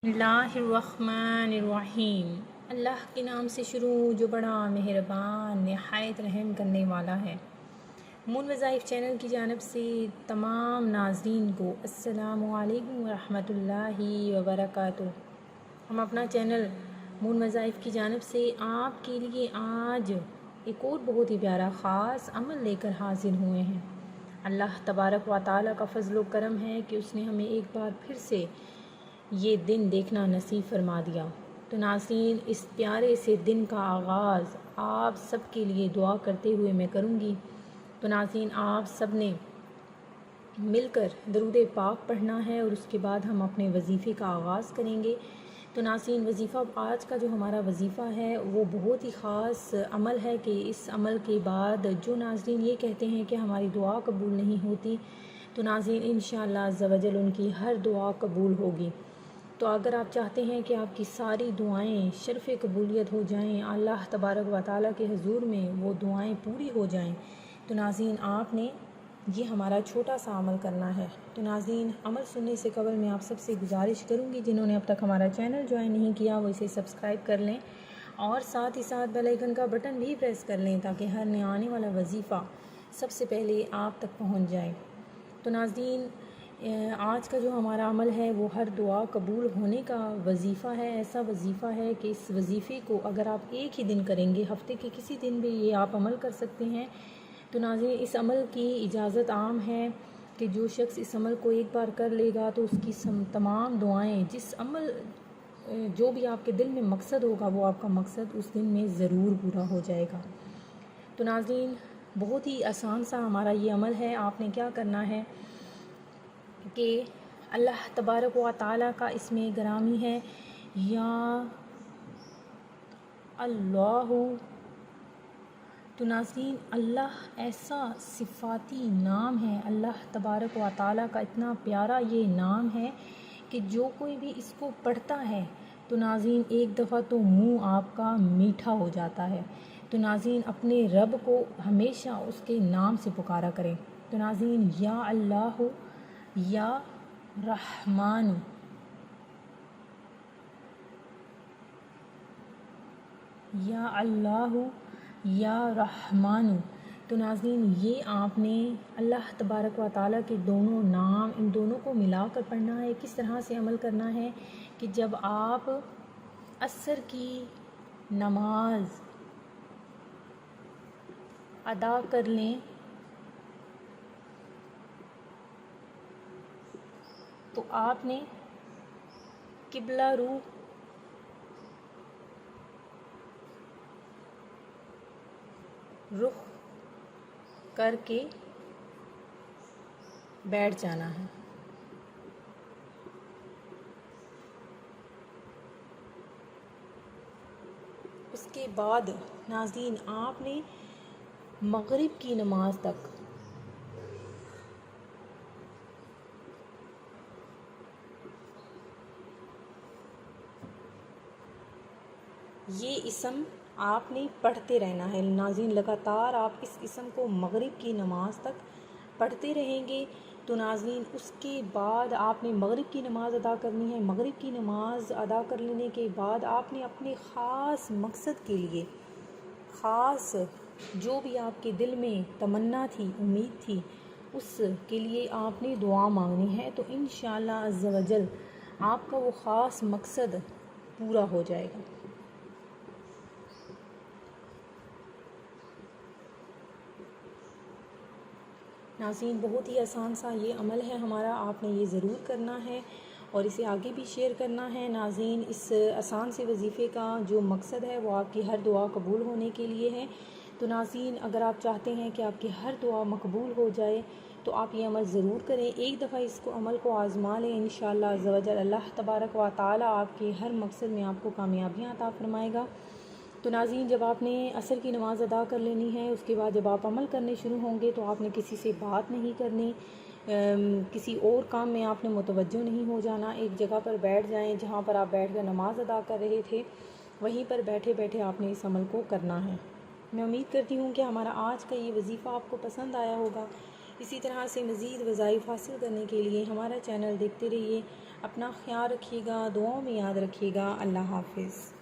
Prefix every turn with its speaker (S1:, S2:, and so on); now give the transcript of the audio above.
S1: बिस्मिल्लाहिर्रहमानिर्रहीम। अल्लाह के नाम से शुरू जो बड़ा मेहरबान नहायत रहम करने वाला है। मून वज़ाइफ चैनल की जानिब से तमाम नाज़रीन को अस्सलामु अलैकुम वरहमतुल्लाहि वबरकातुहू। हम अपना चैनल मून वज़ाइफ की जानिब से आपके लिए आज एक और बहुत ही प्यारा ख़ास अमल लेकर हाजिर हुए हैं। अल्लाह तबारक व तआला का फ़ज़ल व करम है कि उसने हमें एक बार फिर से ये दिन देखना नसीब फरमा दिया। तो नाज़रीन, इस प्यारे से दिन का आगाज़ आप सब के लिए दुआ करते हुए मैं करूँगी। तो नाज़रीन, आप सब ने मिलकर दरूद पाक पढ़ना है और उसके बाद हम अपने वजीफ़े का आगाज़ करेंगे। तो नाज़रीन, वजीफ़ा आज का जो हमारा वजीफ़ा है वो बहुत ही ख़ास अमल है कि इस अमल के बाद जो नाज़रीन ये कहते हैं कि हमारी दुआ कबूल नहीं होती, तो नाज़रीन इंशाअल्लाह अज़्ज़ा वजल उनकी हर दुआ कबूल होगी। तो अगर आप चाहते हैं कि आपकी सारी दुआएं शर्फ़ कबूलियत हो जाएं, अल्लाह तबारक व तआला के हुज़ूर में वो दुआएं पूरी हो जाएं, तो नाज़रीन आपने ये हमारा छोटा सा अमल करना है। तो नाज़रीन, अमल सुनने से कबल मैं आप सबसे गुजारिश करूँगी, जिन्होंने अब तक हमारा चैनल ज्वाइन नहीं किया वो इसे सब्सक्राइब कर लें और साथ ही साथ बेल आइकन का बटन भी प्रेस कर लें ताकि हर नया आने वाला वजीफ़ा सबसे पहले आप तक पहुँच जाए। तो नाज़रीन, आज का जो हमारा अमल है वो हर दुआ कबूल होने का वजीफ़ा है। ऐसा वजीफ़ा है कि इस वजीफ़े को अगर आप एक ही दिन करेंगे, हफ्ते के किसी दिन भी ये आप अमल कर सकते हैं। तो नाज़रीन, इस अमल की इजाज़त आम है कि जो शख्स इस अमल को एक बार कर लेगा तो उसकी तमाम दुआएं, जिस अमल जो भी आपके दिल में मकसद होगा वो आपका मकसद उस दिन में ज़रूर पूरा हो जाएगा। तो नाज़रीन, बहुत ही आसान सा हमारा ये अमल है। आपने क्या करना है कि अल्लाह तबारक व तआला का इसमें ग्रामी है या अल्लाह। तो नाज़रीन, अल्लाह ऐसा सिफ़ाती नाम है, अल्लाह तबारक व तआला का इतना प्यारा ये नाम है कि जो कोई भी इसको पढ़ता है तो नाज़रीन एक दफ़ा तो मुंह आपका मीठा हो जाता है। तो नाज़रीन, अपने रब को हमेशा उसके नाम से पुकारा करें। तो नाज़रीन, या अल्लाह या रहमान, या अल्लाह या रहमान। तो नाज़रीन, ये आपने अल्लाह तबारक व तआला के दोनों नाम, इन दोनों को मिलाकर पढ़ना है। किस तरह से अमल करना है कि जब आप असर की नमाज अदा कर लें तो आपने किबला रुख करके बैठ जाना है। उसके बाद नाज़रीन आपने मगरिब की नमाज तक ये इसम आपने पढ़ते रहना है। नाज़रीन, लगातार आप इस इसम को मगरिब की नमाज तक पढ़ते रहेंगे। तो नाज़रीन, उसके बाद आपने मगरिब की नमाज़ अदा करनी है। मगरिब की नमाज़ अदा कर लेने के बाद आपने अपने ख़ास मकसद के लिए, ख़ास जो भी आपके दिल में तमन्ना थी, उम्मीद थी, उसके लिए आपने दुआ मांगनी है। तो इंशाअल्लाह अज़्ज़ा वजल आपका वो ख़ास मकसद पूरा हो जाएगा। नाज़रीन, बहुत ही आसान सा ये अमल है हमारा, आपने ये ज़रूर करना है और इसे आगे भी शेयर करना है। नाज़रीन, इस आसान से वजीफ़े का जो मकसद है वो आपकी हर दुआ कबूल होने के लिए है। तो नाज़रीन, अगर आप चाहते हैं कि आपकी हर दुआ मकबूल हो जाए तो आप ये अमल ज़रूर करें। एक दफ़ा इसको अमल को आज़मा लें, इंशाअल्लाह अज़्ज़ा वजल अल्लाह तबारक व तआला आपके हर मकसद में आपको कामयाबियाँ अता फ़रमाएगा। तो नाज़रीन, जब आपने असर की नमाज़ अदा कर लेनी है, उसके बाद जब आप अमल करने शुरू होंगे तो आपने किसी से बात नहीं करनी, किसी और काम में आपने मुतवज्जो नहीं हो जाना। एक जगह पर बैठ जाएं, जहाँ पर आप बैठकर नमाज़ अदा कर रहे थे वहीं पर बैठे बैठे आपने इस अमल को करना है। मैं उम्मीद करती हूँ कि हमारा आज का ये वजीफ़ा आपको पसंद आया होगा। इसी तरह से मज़ीद वज़ाइफ हासिल करने के लिए हमारा चैनल देखते रहिए। اپنا خیال رکھیے گا، دعاؤں میں یاد رکھیے گا۔ اللہ حافظ۔